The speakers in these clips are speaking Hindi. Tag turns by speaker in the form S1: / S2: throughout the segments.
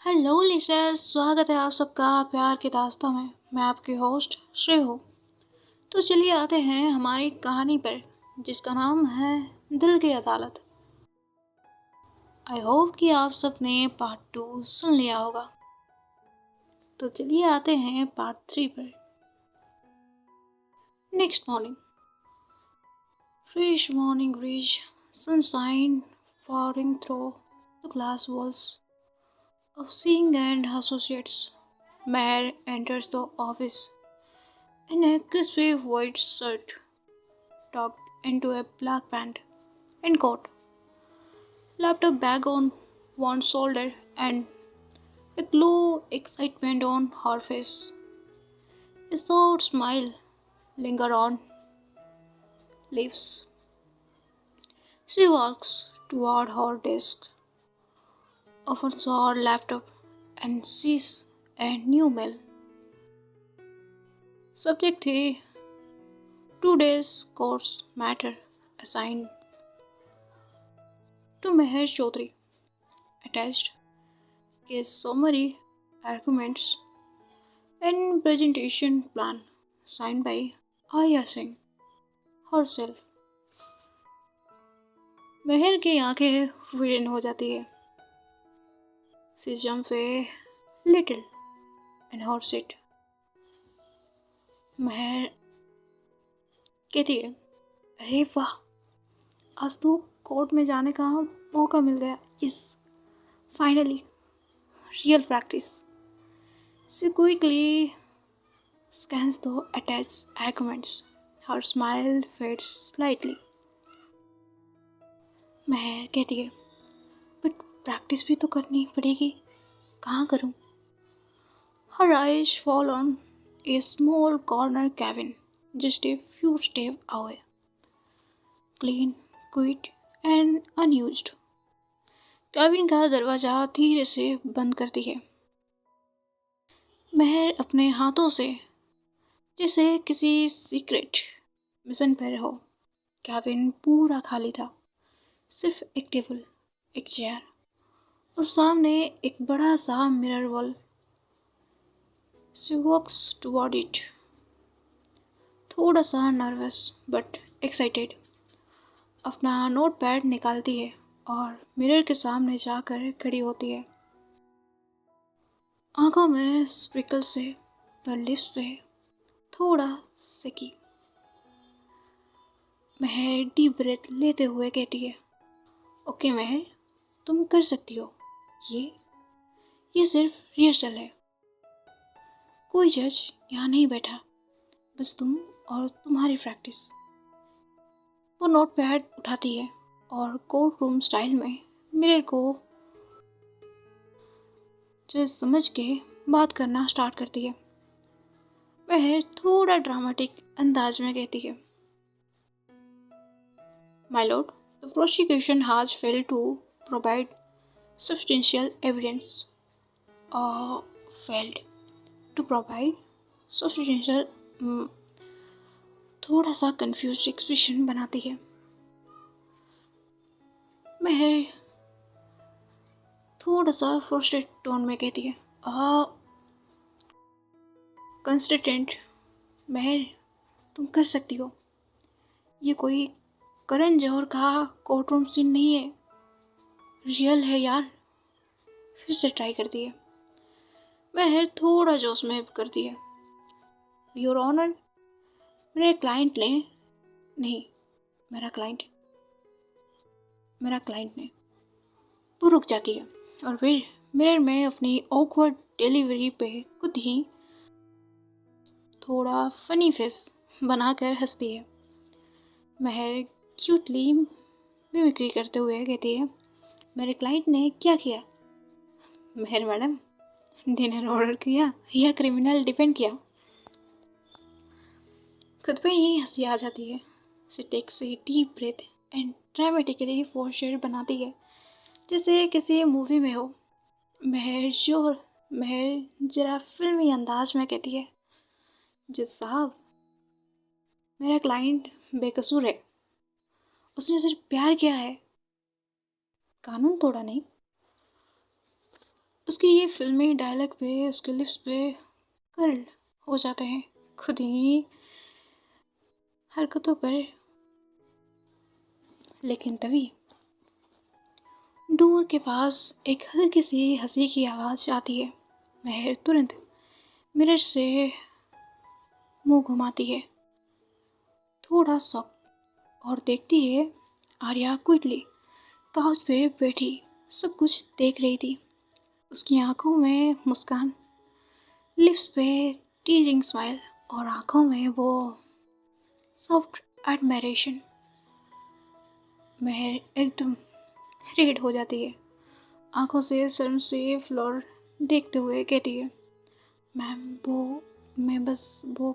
S1: हेलो लिसनर्स, स्वागत है आप सबका प्यार की दास्तां में। मैं आपकी होस्ट श्रेय हूँ। तो चलिए आते हैं हमारी कहानी पर, जिसका नाम है दिल की अदालत। आई होप कि आप सब ने पार्ट 2 सुन लिया होगा। तो चलिए आते हैं पार्ट 3 पर। Next morning, fresh morning bridge, sunshine pouring through the glass walls of Singh and Associates. Meher enters the office in a crispy white shirt tucked into a black pant and coat, laptop bag on one shoulder, and a glow excitement on her face. A short smile lingers on lips. She walks toward her desk, opens her laptop, and sees a new mail. Subject है today's course matter assigned to Meher Chaudhary. Attached case summary, arguments, and presentation plan signed by Arya Singh herself. मेहर की आंखें विरीन हो जाती है. She jumps a little in her seat. मेहर कहती है, अरे वाह, आज तो कोर्ट में जाने का मौका मिल गया. Yes, finally, real practice. She quickly scans the attached arguments. Her smile fades slightly. मेहर कहती है, बट प्रैक्टिस भी तो करनी पड़ेगी, कहाँ करूँ? Her eyes fall on a small corner cabin just a few steps away. Clean, quiet and unused. cabin का दरवाजा धीरे से बंद करती है. मेहर अपने हाथों से जैसे किसी सीक्रेट मिशन पर हो. कैबिन पूरा खाली था. सिर्फ एक टेबल, एक चेयर और सामने एक बड़ा सा mirror wall. She walks toward it, थोड़ा सा नर्वस बट एक्साइटेड. अपना नोटपैड निकालती है और मिरर के सामने जाकर खड़ी होती है. आंखों में स्प्रिकल से पर लिप्स पे थोड़ा सेकी. मेहर डीप ब्रेथ लेते हुए कहती है, ओके मेहर, तुम कर सकती हो. ये सिर्फ रिहर्सल है. कोई जज यहाँ नहीं बैठा, बस तुम और तुम्हारी प्रैक्टिस. वो नोटपैड उठाती है और कोर्ट रूम स्टाइल में मिरर को जज समझ के बात करना स्टार्ट करती है. वह थोड़ा ड्रामेटिक अंदाज में कहती है, My lord, the prosecution has failed to provide substantial evidence. Failed to provide substantial. थोड़ा सा कंफ्यूज्ड एक्सप्रेशन बनाती है. मेहर थोड़ा सा फ्रस्ट्रेटेड टोन में कहती है, कंस्टेंट मेहर, तुम कर सकती हो. ये कोई करण जौहर का कोर्टरूम सीन नहीं है, रियल है यार. फिर से ट्राई करती है. मेहर थोड़ा जोश में करती है, योर ऑनर, मेरे क्लाइंट ने नहीं, मेरा क्लाइंट ने. वो रुक जाती है और फिर मिरर में अपनी ऑकवर्ड डिलीवरी पे खुद ही थोड़ा फनी फेस बनाकर हंसती है. मेहर क्यूटली मिमिक्री करते हुए कहती है, मेरे क्लाइंट ने क्या किया? मेहर मैडम, डिनर ऑर्डर किया या क्रिमिनल डिफेंड किया? खुद पे ही हंसी आ जाती है. She takes a deep breath and dramatically posture बनाती है जैसे किसी मूवी में हो. मेहर जरा फिल्मी अंदाज में कहती है, जज साहब, मेरा क्लाइंट बेकसूर है. उसने सिर्फ प्यार किया है, कानून तोड़ा नहीं. उसकी ये फिल्मी डायलॉग पे उसके लिप्स पे कर्ल हो जाते हैं खुद ही हरकतों पर। लेकिन तभी डोर के पास एक हल्की सी हंसी की आवाज़ आती है। महर तुरंत मिरर से मुंह घुमाती है, थोड़ा शॉक, और देखती है आर्या क्विकली काउच पे बैठी सब कुछ देख रही थी। उसकी आंखों में मुस्कान, लिप्स पे टीजिंग स्माइल और आंखों में वो सॉफ्ट एडमायरेशन। महर एकदम रेड हो जाती है, आंखों से शर्म से फ्लोर देखते हुए कहती है, मैम वो मैं बस वो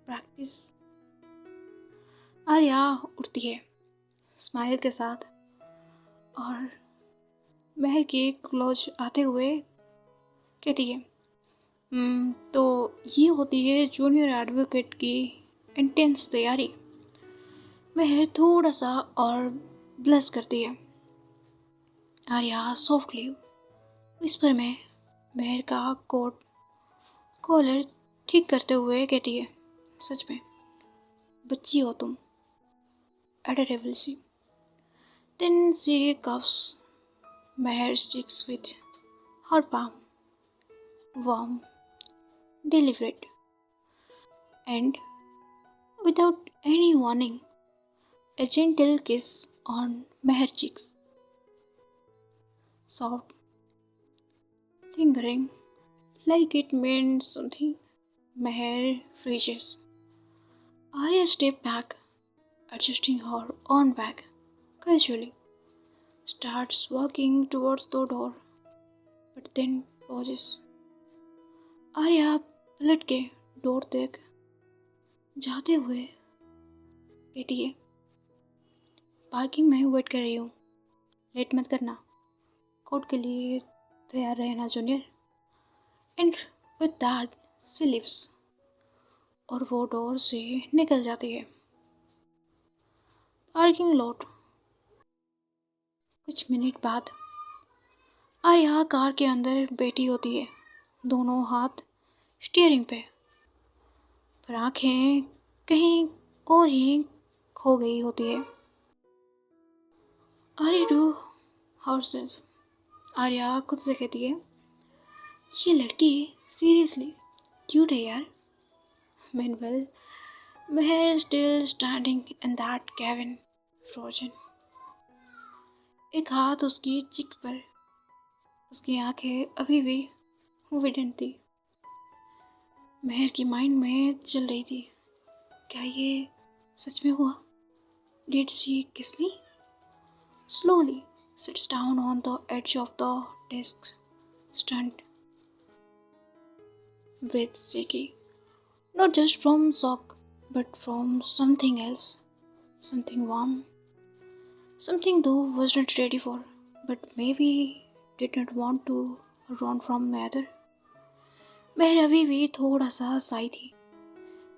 S1: प्रैक्टिस। आर्या उठती है स्माइल के साथ और महर के क्लोज आते हुए कहती है, तो ये होती है जूनियर एडवोकेट की इंटेंस तैयारी। महर थोड़ा सा और ब्लश करती है। आर्या सॉफ्टली विस्पर में महर का कोट कॉलर ठीक करते हुए कहती है, सच में बच्ची हो तुम, एडोरेबल सी। Then she cuffs Meher's cheeks with her palm, warm, deliberate, and without any warning, a gentle kiss on Meher's cheeks. Soft, lingering, like it meant something. Meher freezes. Arya steps back, adjusting her own bag, casually. Starts walking towards the door, but then pauses. Arya पलट के डोर तक जाते हुए कहती है, पार्किंग में वेट कर रही हूँ, लेट मत करना, कोर्ट के लिए तैयार रहना junior. And with that she leaves, और वो डोर से निकल जाती है। Parking lot. कुछ मिनट बाद आर्या कार के अंदर बैठी होती है, दोनों हाथ स्टीयरिंग पे, पर आंखें कहीं और ही खो गई होती है। Arya to herself. आर्या खुद से कहती है, ये लड़की सीरियसली क्यूट है यार। Meanwhile, Meher still standing in that cabin, frozen. एक हाथ उसकी चिक पर, उसकी आंखें अभी भी विडेंट थी। महर की माइंड में चल रही थी, क्या ये सच में हुआ? Did she kiss me? Slowly sits down on the edge of the desk, stunned, breath shaky, not just from shock, but from something else, something warm, something though wasn't ready for, but maybe did not want to run from either. महर अभी भी थोड़ा सा साई थी।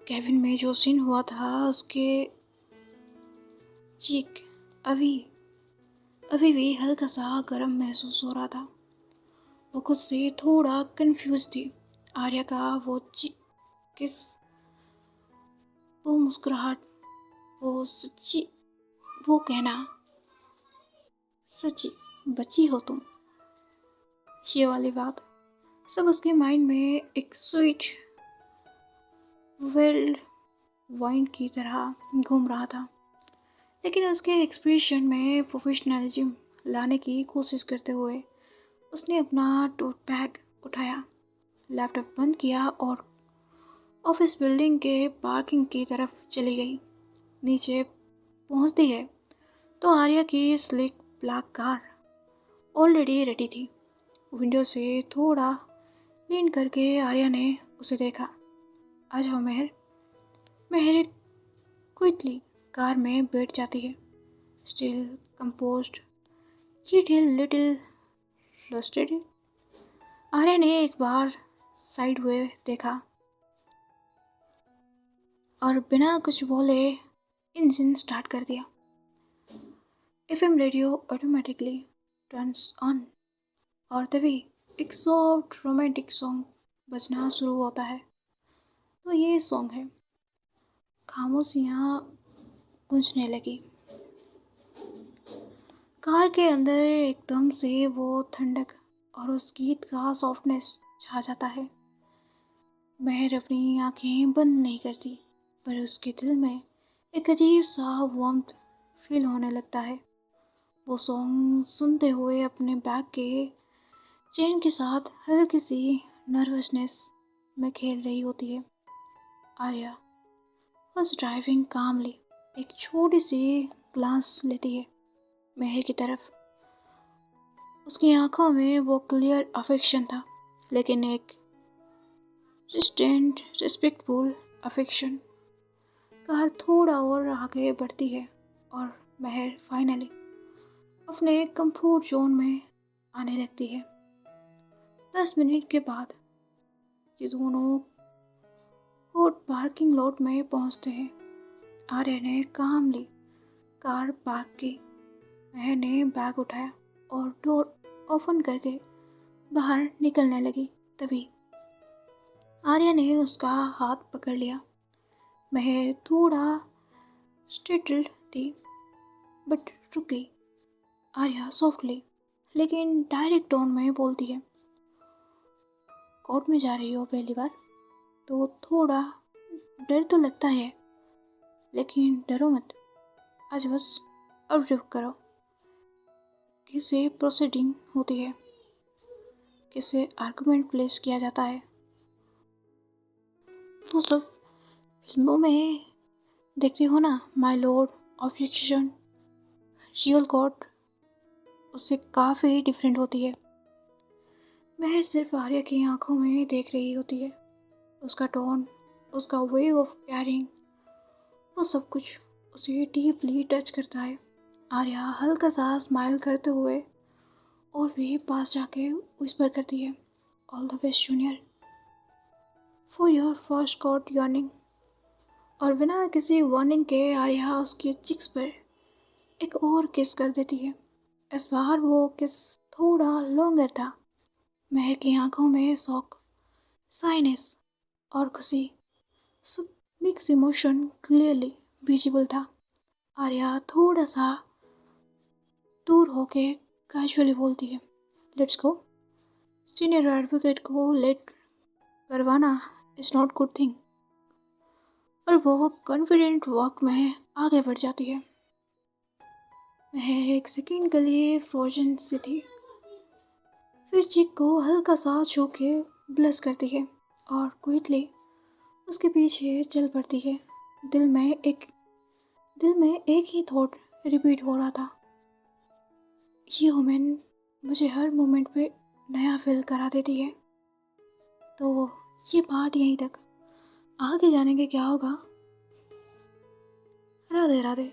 S1: केबिन में जो सीन हुआ था उसके चीक अभी भी हल्का सा गर्म महसूस हो रहा था। वो खुद से थोड़ा कंफ्यूज थी। आर्या का वो चीक किस, वो मुस्कुराहट, वो सच्ची, वो कहना, सच्ची बच्ची हो तुम, ये वाली बात सब उसके माइंड में एक स्वीट वेल वाइन की तरह घूम रहा था। लेकिन उसके एक्सप्रेशन में प्रोफेशनलिज्म लाने की कोशिश करते हुए उसने अपना टोट बैग उठाया, लैपटॉप बंद किया और ऑफिस बिल्डिंग के पार्किंग की तरफ चली गई। नीचे पहुंचती है तो आर्या की slick black car already ready थी। विंडो से थोड़ा लीन करके आर्या ने उसे देखा। आ जाओ महर। महर क्विकली कार में बैठ जाती है, still composed yet a little frustrated. Arya ने एक बार साइड हुए देखा और बिना कुछ बोले इंजन स्टार्ट कर दिया। FM radio automatically turns on और तभी एक सॉफ्ट रोमांटिक सॉन्ग बजना शुरू होता है। तो ये सॉन्ग है। खामोशियाँ गूंजने लगी। कार के अंदर एकदम से वो ठंडक और उस गीत का सॉफ्टनेस छा जाता है। महर अपनी आंखें बंद नहीं करती, पर उसके दिल में एक अजीब सा वार्मथ फील होने लगता है। वो सॉन्ग सुनते हुए अपने बैग के चेन के साथ हल्की सी नर्वसनेस में खेल रही होती है। आर्या बस ड्राइविंग कामली एक छोटी सी ग्लांस लेती है महर की तरफ। उसकी आंखों में वो क्लियर अफेक्शन था, लेकिन एक डिस्टेंट रिस्पेक्टफुल अफेक्शन। कार थोड़ा और आगे बढ़ती है और महर फाइनली अपने कंफर्ट जोन में आने लगती है। 10 मिनट के बाद ये दोनों कोर्ट पार्किंग लॉट में पहुंचते हैं। आर्य ने कामली कार पार्क की। महर ने बैग उठाया और डोर ओपन करके बाहर निकलने लगी। तभी आर्या ने उसका हाथ पकड़ लिया। महर थोड़ा स्टिल्ड थी, बट रुक गई। आर्या सॉफ्टली लेकिन डायरेक्ट टोन में बोलती है, कोर्ट में जा रही हो पहली बार तो थोड़ा डर तो लगता है, लेकिन डरो मत। आज बस ऑब्जर्व करो कैसे प्रोसीडिंग होती है, कैसे आर्गुमेंट प्लेस किया जाता है। वो सब फिल्मों में देखते हो ना, my Lord, objection, real court, उससे काफ़ी डिफरेंट होती है। महर सिर्फ आर्या की आंखों में देख रही होती है। उसका टोन, उसका वे ऑफ कैरिंग, वो सब कुछ उसे डीपली टच करता है। आर्या हल्का सा स्माइल करते हुए और भी पास जाके विस्पर करती है, all the best junior for your first court yearning. और बिना किसी वार्निंग के आर्या उसके चिक्स पर एक और किस कर देती है। इस बार वो किस थोड़ा लॉन्गर था। महर की आंखों में शौक, साइनेस और खुशी, सब मिक्स इमोशन क्लियरली विजिबल था। आर्या थोड़ा सा दूर होके कैजुअली बोलती है, लेट्स गो। सीनियर एडवोकेट को लेट करवाना इज नॉट गुड थिंग। और वो कॉन्फिडेंट वॉक में आगे बढ़ जाती है। महर एक सेकेंड के लिए फ्रोजन सी थी, फिर चिक को हल्का सा छू के ब्लश करती है और क्विकली उसके पीछे चल पड़ती है। दिल में एक ही थॉट रिपीट हो रहा था, ये वुमेन मुझे हर मोमेंट पे नया फील करा देती है। तो ये पार्ट यहीं तक, आगे जाने के क्या होगा। राधे राधे।